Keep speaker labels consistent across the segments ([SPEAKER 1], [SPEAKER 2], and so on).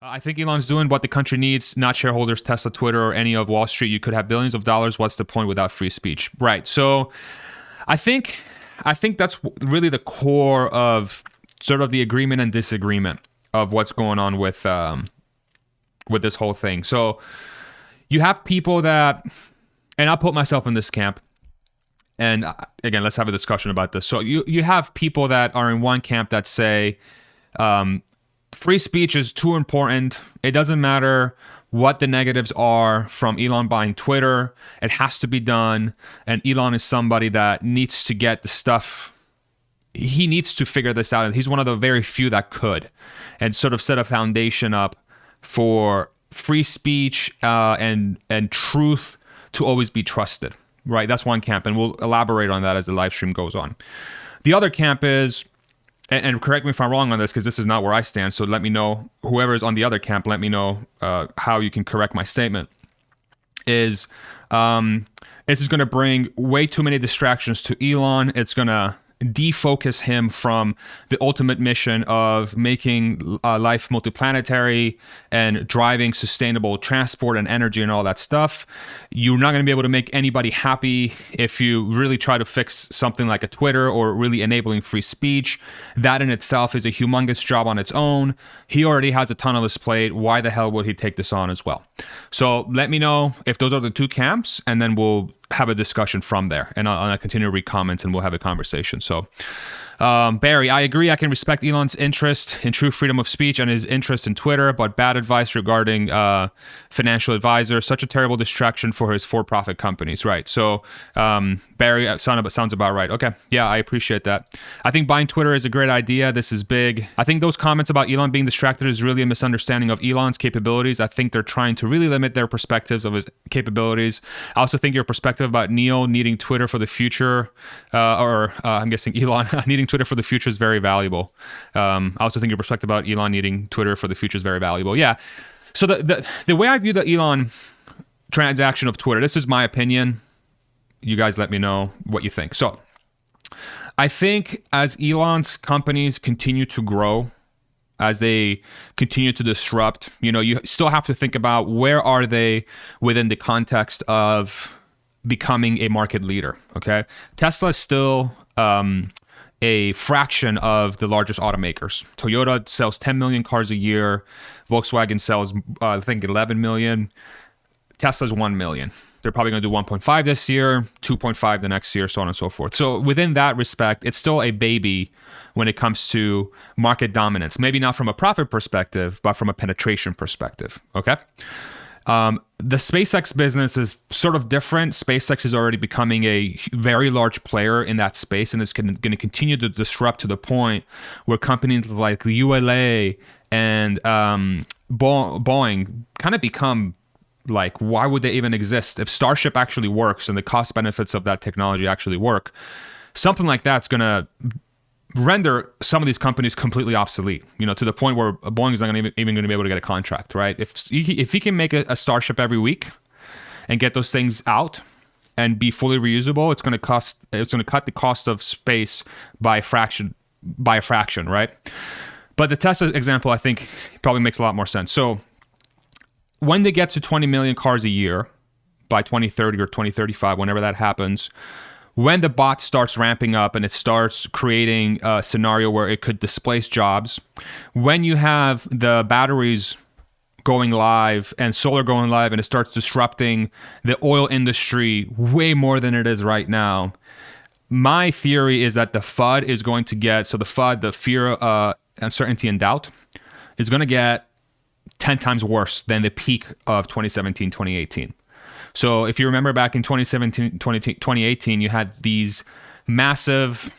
[SPEAKER 1] I think Elon's doing what the country needs, not shareholders, Tesla, Twitter, or any of Wall Street. You could have billions of dollars. What's the point without free speech? Right. So I think that's really the core of sort of the agreement and disagreement of what's going on with this whole thing. So you have people that, and I'll put myself in this camp. And again, let's have a discussion about this. So you have people that are in one camp that say free speech is too important. It doesn't matter what the negatives are from Elon buying Twitter. It has to be done. And Elon is somebody that needs to get the stuff. He needs to figure this out. And he's one of the very few that could, and sort of set a foundation up for free speech and truth to always be trusted. Right, that's one camp, and we'll elaborate on that as the live stream goes on. The other camp is, and correct me if I'm wrong on this, because this is not where I stand, so let me know, whoever is on the other camp, let me know how you can correct my statement, is it's just going to bring way too many distractions to Elon. It's going to defocus him from the ultimate mission of making life multiplanetary and driving sustainable transport and energy and all that stuff. You're not going to be able to make anybody happy if you really try to fix something like a Twitter or really enabling free speech. That in itself is a humongous job on its own. He already has a ton on his plate. Why the hell would he take this on as well? So let me know if those are the two camps, and then we'll have a discussion from there, and I'll continue to read comments and we'll have a conversation. So Barry, I agree. I can respect Elon's interest in true freedom of speech and his interest in Twitter, but bad advice regarding financial advisors, such a terrible distraction for his for-profit companies. Right. So Barry, sounds about right. Okay. Yeah, I appreciate that. I think buying Twitter is a great idea. This is big. I think those comments about Elon being distracted is really a misunderstanding of Elon's capabilities. I think they're trying to really limit their perspectives of his capabilities. I also think your perspective about Neil needing Twitter for the future, I'm guessing Elon needing Twitter for the future is very valuable. I also think your perspective about Elon needing Twitter for the future is very valuable. Yeah. So the way I view the Elon transaction of Twitter, this is my opinion. You guys let me know what you think. So I think as Elon's companies continue to grow, as they continue to disrupt, you still have to think about where are they within the context of becoming a market leader. Okay. Tesla is still a fraction of the largest automakers. Toyota sells 10 million cars a year. Volkswagen sells, I think, 11 million. Tesla's 1 million. They're probably going to do 1.5 this year, 2.5 the next year, so on and so forth. So within that respect, it's still a baby when it comes to market dominance. Maybe not from a profit perspective, but from a penetration perspective. Okay. The SpaceX business is sort of different. SpaceX is already becoming a very large player in that space, and it's going to continue to disrupt to the point where companies like ULA and Boeing kind of become like, why would they even exist? If Starship actually works and the cost benefits of that technology actually work, something like that's going to render some of these companies completely obsolete, to the point where Boeing is not even going to be able to get a contract, right? If he can make a Starship every week and get those things out and be fully reusable, it's going to cut the cost of space by a fraction, right? But the Tesla example, I think, probably makes a lot more sense. So when they get to 20 million cars a year by 2030 or 2035, whenever that happens, when the bot starts ramping up and it starts creating a scenario where it could displace jobs, when you have the batteries going live and solar going live and it starts disrupting the oil industry way more than it is right now, my theory is that the FUD is going to get, so the FUD, the fear, uncertainty, and doubt, is going to get 10 times worse than the peak of 2017, 2018. So if you remember back in 2017, 2018, you had these massive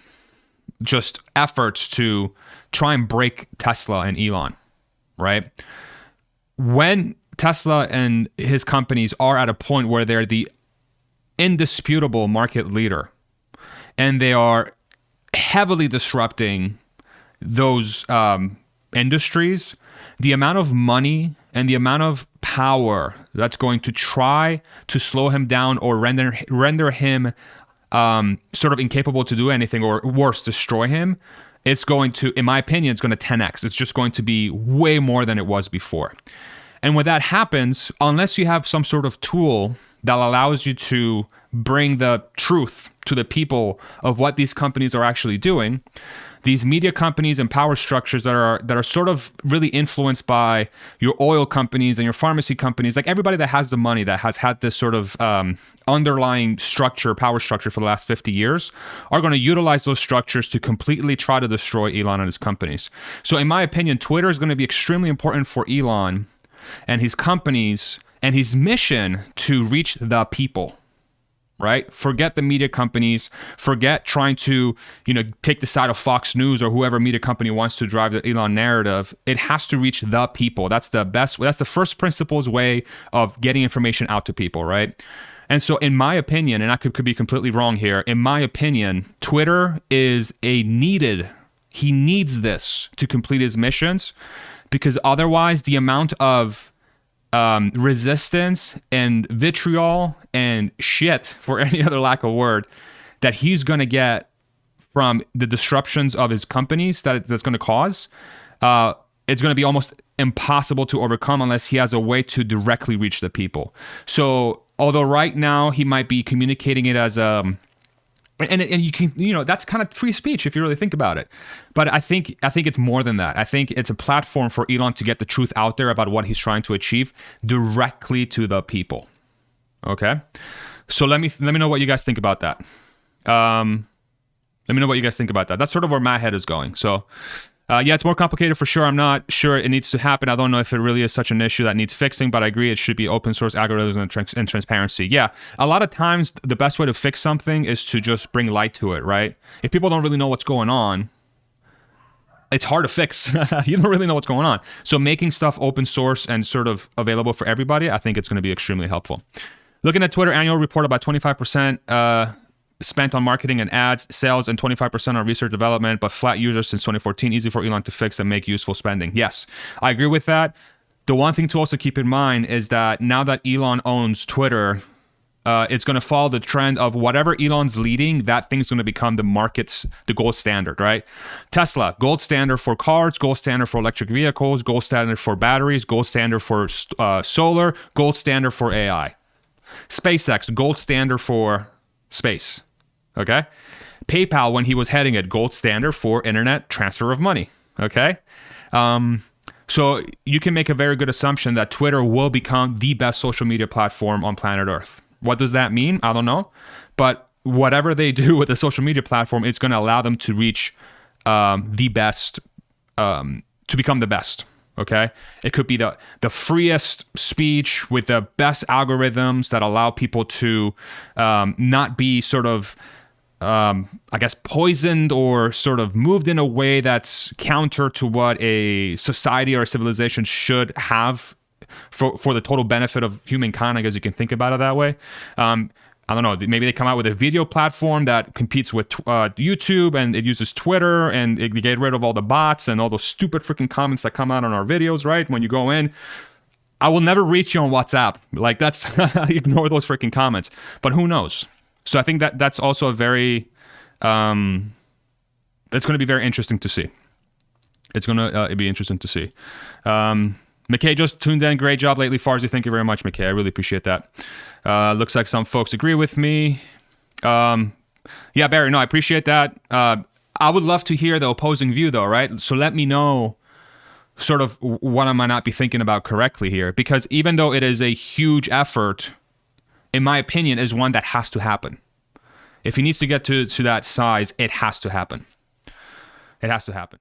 [SPEAKER 1] just efforts to try and break Tesla and Elon, right? When Tesla and his companies are at a point where they're the indisputable market leader and they are heavily disrupting those industries, the amount of money and the amount of power that's going to try to slow him down or render him sort of incapable to do anything, or worse, destroy him, it's going to, in my opinion, it's going to 10x. It's just going to be way more than it was before. And when that happens, unless you have some sort of tool that allows you to bring the truth to the people of what these companies are actually doing, these media companies and power structures that are sort of really influenced by your oil companies and your pharmacy companies, like everybody that has the money, that has had this sort of underlying structure, power structure for the last 50 years, are going to utilize those structures to completely try to destroy Elon and his companies. So in my opinion, Twitter is going to be extremely important for Elon and his companies and his mission to reach the people. Right? Forget the media companies. Forget trying to, take the side of Fox News or whoever media company wants to drive the Elon narrative. It has to reach the people. That's the best. That's the first principles way of getting information out to people, right? And so, in my opinion, and I could be completely wrong here. In my opinion, Twitter is he needs this to complete his missions, because otherwise, the amount of resistance and vitriol and shit, for any other lack of word, that he's going to get from the disruptions of his companies that's going to cause, it's going to be almost impossible to overcome unless he has a way to directly reach the people. So although right now he might be communicating it as and you can, that's kind of free speech if you really think about it. But I think it's more than that. I think it's a platform for Elon to get the truth out there about what he's trying to achieve directly to the people. Okay? So let me know what you guys think about that. Let me know what you guys think about that. That's sort of where my head is going. So yeah, it's more complicated for sure. I'm not sure it needs to happen. I don't know if it really is such an issue that needs fixing, but I agree it should be open source algorithms and transparency. Yeah, a lot of times the best way to fix something is to just bring light to it, right? If people don't really know what's going on, it's hard to fix. You don't really know what's going on. So making stuff open source and sort of available for everybody, I think it's going to be extremely helpful. Looking at Twitter annual report, about 25% spent on marketing and ads, sales, and 25% on research development, but flat users since 2014. Easy for Elon to fix and make useful spending. Yes, I agree with that. The one thing to also keep in mind is that now that Elon owns Twitter, it's going to follow the trend of whatever Elon's leading, that thing's going to become the market's, the gold standard, right? Tesla, gold standard for cars, gold standard for electric vehicles, gold standard for batteries, gold standard for solar, gold standard for AI. SpaceX, gold standard for space. Okay. PayPal, when he was heading it, gold standard for internet transfer of money. Okay. So you can make a very good assumption that Twitter will become the best social media platform on planet Earth. What does that mean? I don't know. But whatever they do with the social media platform, it's going to allow them to reach the best, to become the best. Okay. It could be the freest speech with the best algorithms that allow people to not be sort of, I guess, poisoned or sort of moved in a way that's counter to what a society or a civilization should have for the total benefit of humankind. I guess you can think about it that way. I don't know, maybe they come out with a video platform that competes with YouTube, and it uses Twitter, and they get rid of all the bots and all those stupid freaking comments that come out on our videos, right? When you go in, I will never reach you on WhatsApp. Like, that's, ignore those freaking comments. But who knows? So I think that's also a very, it's going to be very interesting to see. It's going to be interesting to see. McKay just tuned in. Great job lately, Farzi. Thank you very much, McKay. I really appreciate that. Looks like some folks agree with me. Yeah, Barry, no, I appreciate that. I would love to hear the opposing view, though, right? So let me know sort of what I might not be thinking about correctly here. Because even though it is a huge effort, in my opinion, is one that has to happen. If he needs to get to that size, it has to happen. It has to happen.